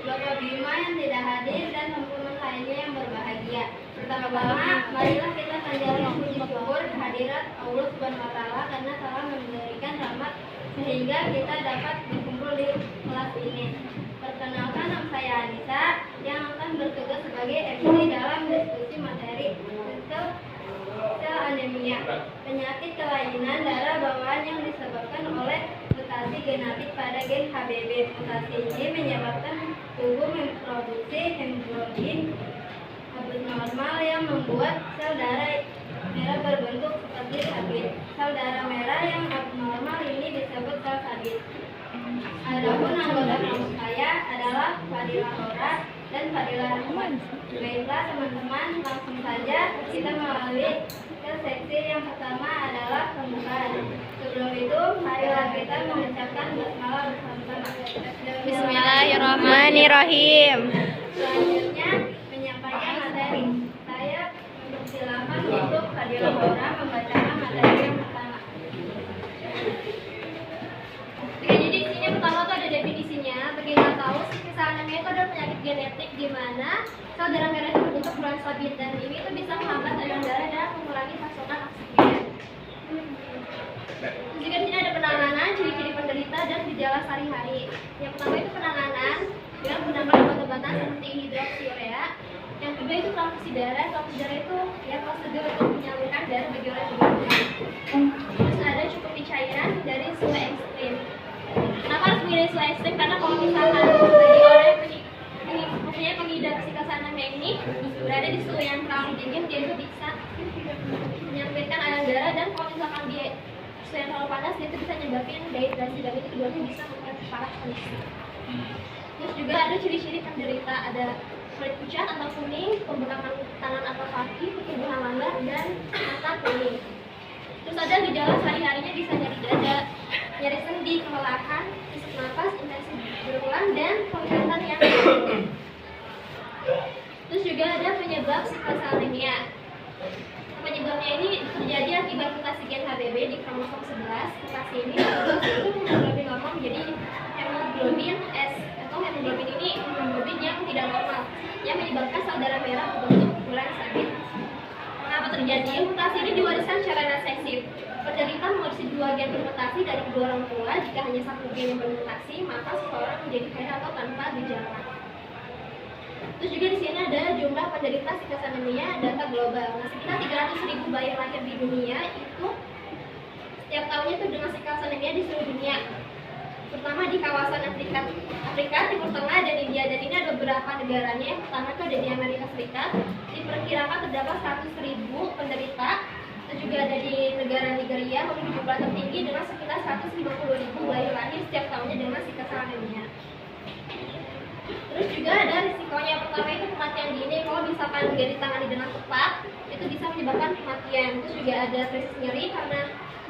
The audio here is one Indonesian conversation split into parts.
Bapak Bima yang tidak hadir dan teman-teman lainnya yang berbahagia. Pertama-tama, marilah kita panjatkan puji syukur kehadirat Allah Subhanahu wa Ta'ala karena telah memberikan rahmat sehingga kita dapat berkumpul di kelas ini. Perkenalkan, nama saya Anissa yang akan bertugas sebagai MC dalam diskusi materi sel anemia, penyakit kelainan darah bawaan yang disebabkan oleh mutasi genetik pada gen HBB. Mutasi ini menyebabkan tubuh memproduksi hemoglobin abnormal yang membuat sel darah merah berbentuk seperti sabit. Sel darah merah yang abnormal ini disebut sel sabit. Adapun anggota kelompok saya adalah Fadila Hora dan Fadila Rahman. Baiklah teman-teman, langsung saja kita melalui ke seksi yang pertama adalah pembukaan. Sebelum itu, marilah kita mengucapkan basmalah bersama-sama. Bismillahirrahmanirrahim. Selanjutnya, menyampaikan materi. Saya mempersilakan untuk Fadila Hora membacakan materi yang pertama. Oke, jadi di sini pertama tuh ada definisinya. Bagi yang tahu, sikil anemia itu adalah penyakit genetik di mana sel darah merah itu berbentuk bulan sabit dan ini tuh bisa menghambat aliran darah dan mengurangi pasokan oksigen. Juga di sini ada penanganan, ciri-ciri penderita dan gejala sehari-hari. Yang pertama itu penanganan dengan menggunakan obat-obatan seperti hidroksiurea. Yang kedua itu transfusi darah. Transfusi darah itu ya prosedur untuk menyalurkan darah bagi orang yang membutuhkan. Terus ada cukupi cairan dari suhu ekstrim. Kenapa harus memilih suhu ekstrim? Karena kalau misalkan bagi orang yang mempunyai pengidap sikil anemia ini berada di suhu yang terlalu dingin, dia itu bisa menyempitkan aliran darah, dan kalau misalkan dia suhu yang terlalu panas, dia itu bisa menyebabkan dehidrasi, dan itu keduanya bisa memperparah kondisi. Terus juga ada ciri-ciri penderita, ada kulit pucat atau kuning, pembekakan tangan atau kaki, ketubuhan langgar, dan mata kuning. Terus ada gejala sehari-harinya bisa nyeri dada, nyeri sendi, kelelahan, sesak napas, intensi berulang, dan penglihatan yang menurun. Terus juga ada penyebab sikil anemia. Penyebabnya ini terjadi akibat mutasi gen HBB di kromosom 11. Mutasi ini itu hemoglobin normal menjadi hemoglobin S, atau hemoglobin ini hemoglobin yang tidak normal yang menyebabkan sel darah merah berbentuk bulan sabit. Mengapa terjadi? Mutasi ini diwariskan secara resesif. Penderita mewarisi dua gen bermutasi dari kedua orang tua. Jika hanya satu gen yang bermutasi, maka seseorang menjadi sehat atau tanpa gejala. Terus juga di sini ada jumlah penderita sikil anemia data global. Nah, sekitar 300.000 bayi lahir di dunia itu setiap tahunnya itu dengan sikil anemia di seluruh dunia. Terutama di kawasan Afrika, Timur Tengah, dan India. Dan ini ada beberapa negaranya. Yang pertama itu ada di Amerika Serikat. Diperkirakan terdapat 100.000 penderita. Terus juga ada di negara Nigeria, memiliki jumlah tertinggi dengan sekitar 150.000 bayi lahir setiap tahunnya dengan sikil anemia. Terus juga ada risikonya. Yang pertama itu kematian dini. Kalau misalkan nggak ditangani dengan tepat, itu bisa menyebabkan kematian. Terus juga ada krisis nyeri karena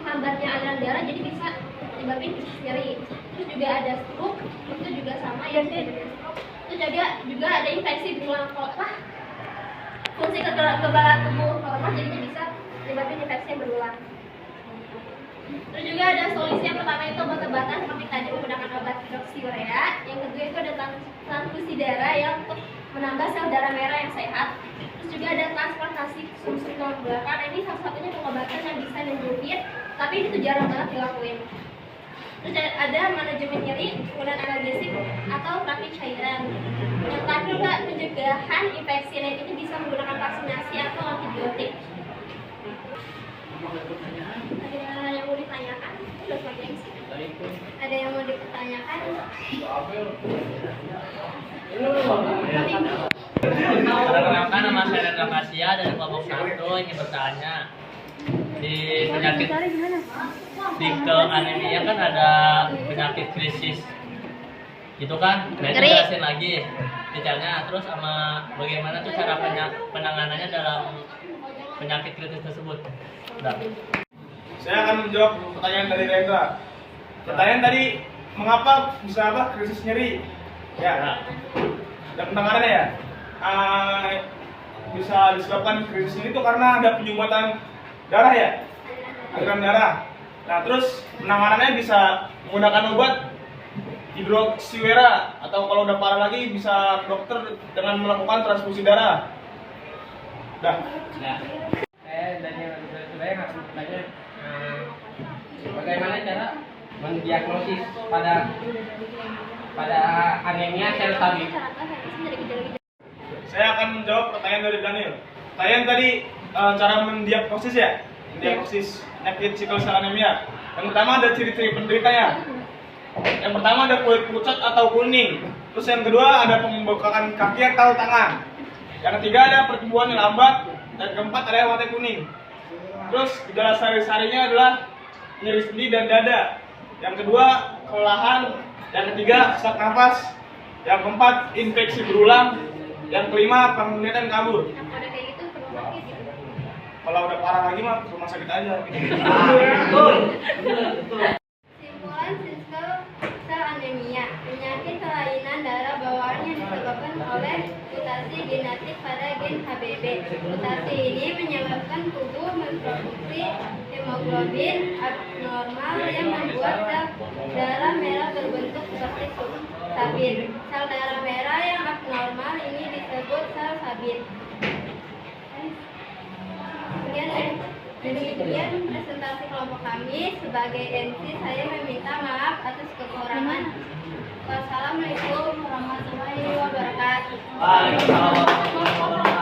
hambatnya aliran darah, jadi bisa menyebabkan krisis nyeri. Terus juga ada stroke, itu juga sama ya. Terus juga ada infeksi berulang fungsi kekebalan tubuh normal, jadinya bisa menyebabkan infeksi yang berulang. Terus juga ada solusi. Yang pertama itu obat-obatan seperti tadi menggunakan obat hidroksiurea. Yang kedua itu ada transfusi darah yang untuk menambah sel darah merah yang sehat. Terus juga ada transplantasi sum-sum tulang belakang. Ini satu-satunya pengobatan yang bisa nyembuhin, tapi itu jarang banget dilakuin. Terus ada manajemen nyeri, penggunaan analgesik atau terapi cairan. Yang terakhir juga pencegahan infeksi lain ini bisa menggunakan vaksinasi atau antibiotik. Ada yang mau ditanyakan? Ada yang mau dipertanyakan? Perkenalkan, nama saya Rendra Kasia dari kelompok 1 ingin bertanya. Di penyakit sikil anemia kan ada penyakit krisis gitu kan? Nah itu jelasin lagi detailnya, terus sama bagaimana tuh cara penanganannya dalam penyakit kritis tersebut. Udah. Saya akan menjawab pertanyaan dari Rendra. Pertanyaan tadi, mengapa bisa krisis nyeri? Ya. Dan penanganannya ya. Bisa disebabkan krisis ini tuh karena ada penyumbatan darah ya, aliran darah. Nah terus penanganannya bisa menggunakan obat hidroksiurea, atau kalau udah parah lagi bisa ke dokter dengan melakukan transfusi darah. Dah. Nah, Daniel saya nggak bertanya bagaimana cara mendiagnosis pada anemia sel stabil. Saya akan menjawab pertanyaan dari Daniel. Pertanyaan tadi cara mendiagnosis ya, mendiagnosis penyakit sickle cell anemia. Yang pertama ada ciri-ciri penderitanya. Yang pertama ada kulit pucat atau kuning. Terus yang kedua ada pembengkakan kaki atau tangan. Yang ketiga ada pertumbuhan yang lambat. Dan keempat ada mata kuning. Terus gejala sehari-harinya adalah nyeri sendi dan dada. Yang kedua kelelahan. Yang ketiga sesak nafas. Yang keempat infeksi berulang. Yang kelima penglihatan kabur. Kalau udah kayak gitu perlu sakit gitu. Kalau udah parah lagi mah ke rumah sakit aja. Simpulan sickle cell anemia, penyakit kelainan darah bawaan yang disebabkan oleh mutasi genetik pada gen HBB. Mutasi ini menyebabkan tubuh memproduksi hemoglobin abnormal yang membuat sel darah merah berbentuk seperti sabit. Sel darah merah yang abnormal ini disebut sel sabit. Demikian presentasi kelompok kami. Sebagai MC saya meminta maaf atas kekurangan. Wassalamualaikum warahmatullahi wabarakatuh. Waalaikumsalam.